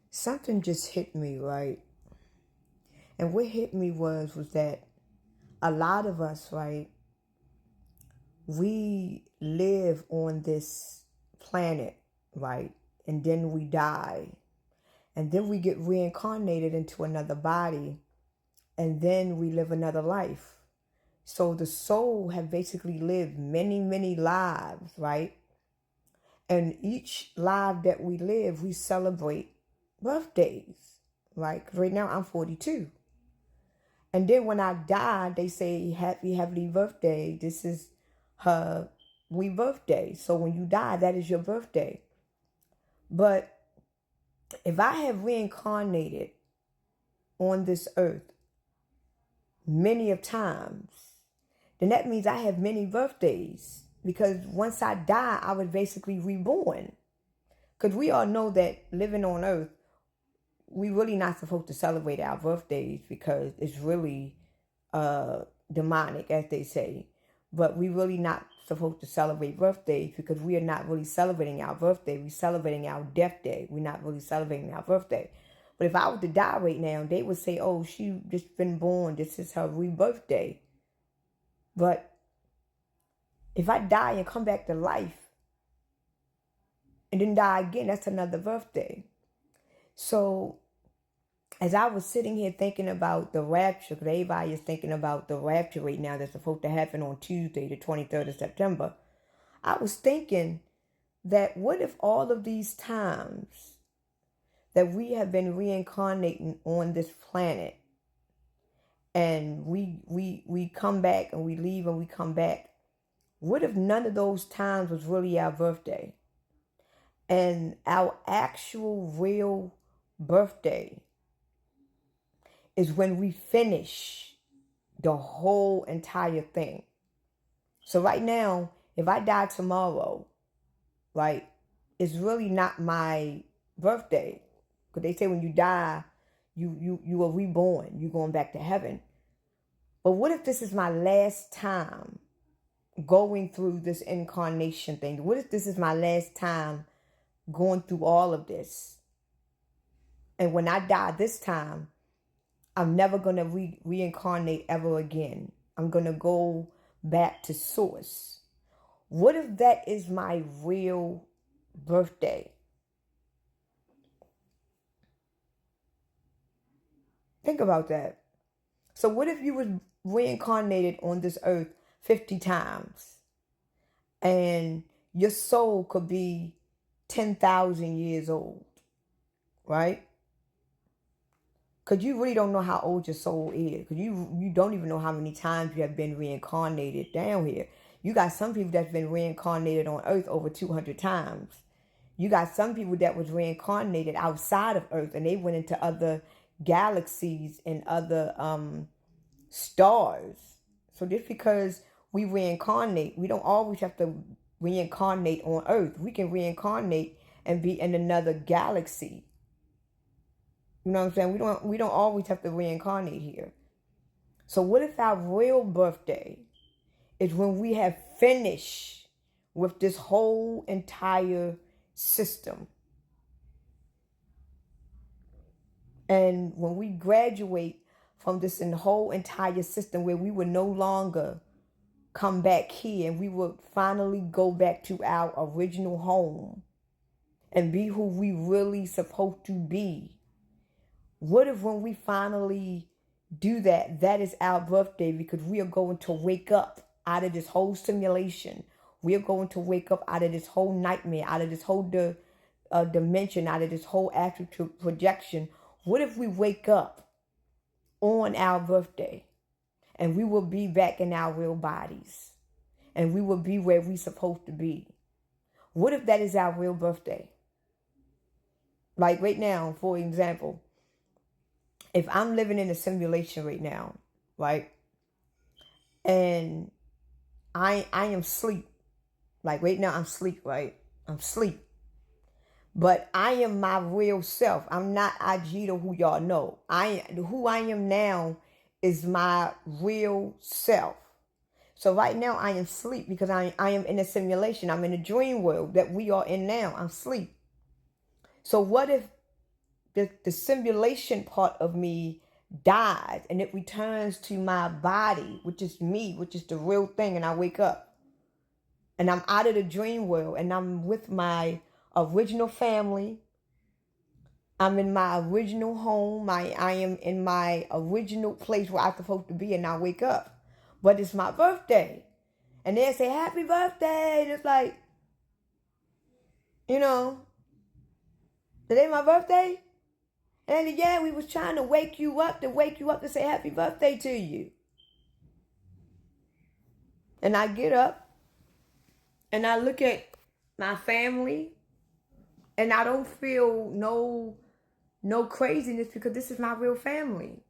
Something just hit me, right? And what hit me was that a lot of us, right, we live on this planet, right? And then we die. And then we get reincarnated into another body. And then we live another life. So the soul have basically lived many, many lives, right? And each life that we live, we celebrate birthdays, right? 'Cause right now I'm 42. And then when I die, they say, happy, happy birthday. This is her birthday. So when you die, that is your birthday. But if I have reincarnated on this earth many of times, then that means I have many birthdays. Because once I die, I was basically reborn. Because we all know that living on earth, we really not supposed to celebrate our birthdays because it's really demonic, as they say. But we really not supposed to celebrate birthdays because we are not really celebrating our birthday. We're celebrating our death day. We're not really celebrating our birthday. But if I were to die right now, they would say, oh, she just been born. This is her rebirth day. But if I die and come back to life and then die again, that's another birthday. So as I was sitting here thinking about the rapture, because everybody is thinking about the rapture right now that's supposed to happen on Tuesday, the 23rd of September, I was thinking that what if all of these times that we have been reincarnating on this planet and we come back and we leave and we come back, what if none of those times was really our birthday? And our actual real birthday is when we finish the whole entire thing. So right now, if I die tomorrow, right, it's really not my birthday. Because they say when you die, you are reborn. You're going back to heaven. But what if this is my last time going through this incarnation thing? What if this is my last time going through all of this? And when I die this time, I'm never going to reincarnate ever again. I'm going to go back to source. What if that is my real birthday? Think about that. So what if you was reincarnated on this earth 50 times and your soul could be 10,000 years old, right? Because you really don't know how old your soul is. Because you don't even know how many times you have been reincarnated down here. You got some people that's been reincarnated on earth over 200 times. You got some people that was reincarnated outside of earth and they went into other galaxies and other stars. So just because we reincarnate, we don't always have to reincarnate on earth. We can reincarnate and be in another galaxy. You know what I'm saying? We don't always have to reincarnate here. So what if our real birthday is when we have finished with this whole entire system? And when we graduate from this whole entire system where we will no longer come back here and we will finally go back to our original home and be who we really supposed to be. What if when we finally do that, that is our birthday because we are going to wake up out of this whole simulation. We are going to wake up out of this whole nightmare, out of this whole dimension, out of this whole astral projection. What if we wake up on our birthday and we will be back in our real bodies and we will be where we're supposed to be? What if that is our real birthday? Like right now, for example, if I'm living in a simulation right now, right, and I am asleep, like right now I'm asleep, right? I'm asleep. But I am my real self. I'm not Ajita who y'all know. Who I am now is my real self. So right now I am asleep because I am in a simulation. I'm in a dream world that we are in now. I'm asleep. So what if the simulation part of me dies, and it returns to my body, which is me, which is the real thing, and I wake up. And I'm out of the dream world, and I'm with my original family. I'm in my original home. I am in my original place where I'm supposed to be, and I wake up. But it's my birthday. And they say, happy birthday. And it's like, today my birthday? And then, yeah, we was trying to wake you up to say happy birthday to you. And I get up, and I look at my family, and I don't feel no craziness, because this is my real family.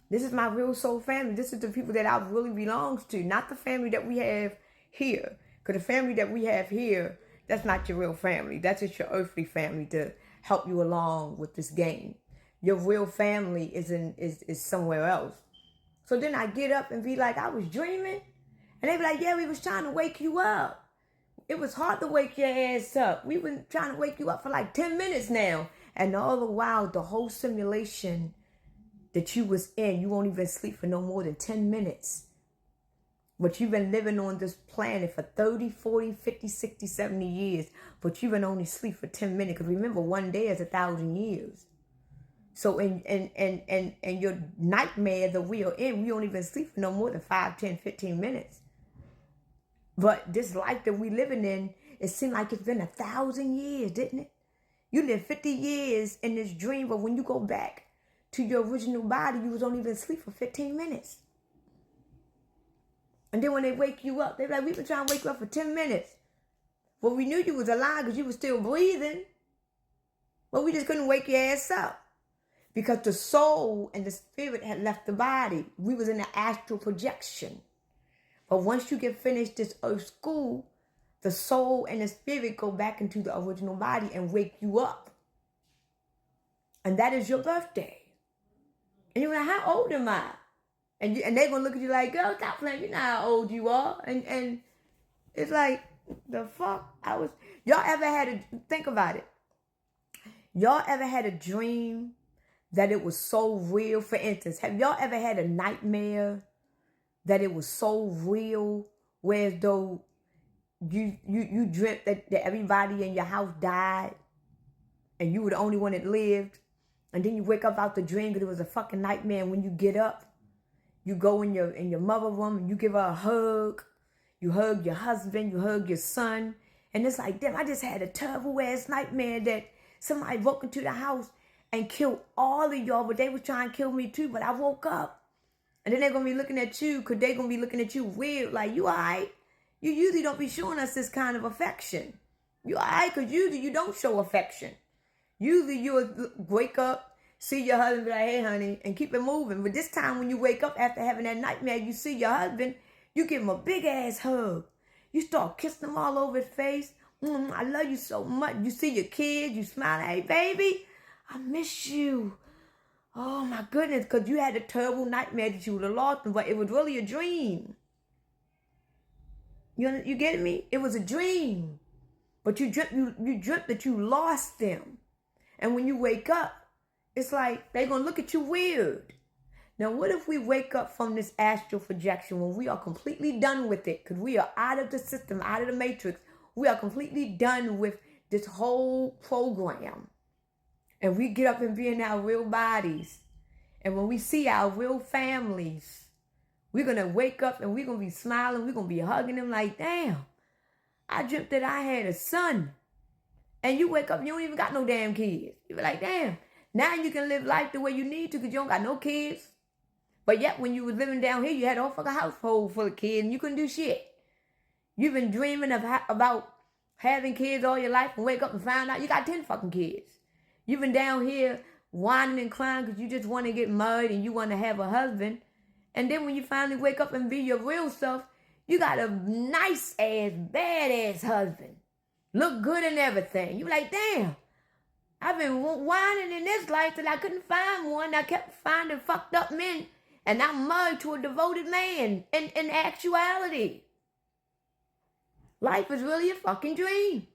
This is my real soul family. This is the people that I really belongs to, not the family that we have here. Because the family that we have here, that's not your real family. That's just your earthly family to help you along with this game. Your real family is somewhere else. So then I get up and be like, I was dreaming. And they be like, yeah, we was trying to wake you up. It was hard to wake your ass up. We've been trying to wake you up for like 10 minutes now. And all the while, the whole simulation that you was in, you won't even sleep for no more than 10 minutes. But you've been living on this planet for 30, 40, 50, 60, 70 years. But you've been only sleep for 10 minutes. Because remember, one day is 1,000 years. So in your nightmare that we are in, we don't even sleep for no more than 5, 10, 15 minutes. But this life that we living in, it seemed like it's been 1,000 years, didn't it? You lived 50 years in this dream, but when you go back to your original body, you was only even asleep for 15 minutes. And then when they wake you up, they're like, we've been trying to wake you up for 10 minutes. Well, we knew you was alive because you was still breathing. But we just couldn't wake your ass up. Because the soul and the spirit had left the body. We was in the astral projection. But once you get finished this earth school, the soul and the spirit go back into the original body and wake you up. And that is your birthday. And you're like, how old am I? And they're going to look at you like, girl, stop playing. You know how old you are. And it's like, the fuck? Y'all ever had think about it. Y'all ever had a dream that it was so real? For instance, have y'all ever had a nightmare that it was so real, whereas though you dreamt that everybody in your house died and you were the only one that lived, and then you wake up out the dream because it was a fucking nightmare, and when you get up, you go in your mother room and you give her a hug, you hug your husband, you hug your son, and it's like, damn, I just had a terrible ass nightmare that somebody broke into the house and killed all of y'all, but they was trying to kill me too, but I woke up. And then they're going to be looking at you because they're going to be looking at you weird, like, you all right? You usually don't be showing us this kind of affection. You all right? Because usually you don't show affection. Usually you'll wake up, see your husband, be like, hey, honey, and keep it moving. But this time when you wake up after having that nightmare, you see your husband, you give him a big-ass hug. You start kissing him all over his face. I love you so much. You see your kids, you smile, hey, baby, I miss you. Oh, my goodness, because you had a terrible nightmare that you would have lost them, but it was really a dream. You get me? It was a dream. But you dreamt that you lost them. And when you wake up, it's like they're going to look at you weird. Now, what if we wake up from this astral projection when we are completely done with it? Because we are out of the system, out of the matrix. We are completely done with this whole program. And we get up and be in our real bodies. And when we see our real families, we're going to wake up and we're going to be smiling. We're going to be hugging them like, damn, I dreamt that I had a son. And you wake up and you don't even got no damn kids. You be like, damn, now you can live life the way you need to because you don't got no kids. But yet when you was living down here, you had a whole fucking household full of kids and you couldn't do shit. You've been dreaming about having kids all your life and wake up and find out you got 10 fucking kids. You've been down here whining and crying because you just want to get married and you want to have a husband. And then when you finally wake up and be your real self, you got a nice ass, badass husband. Look good and everything. You like, damn, I've been whining in this life that I couldn't find one. I kept finding fucked up men. And I'm married to a devoted man in actuality. Life is really a fucking dream.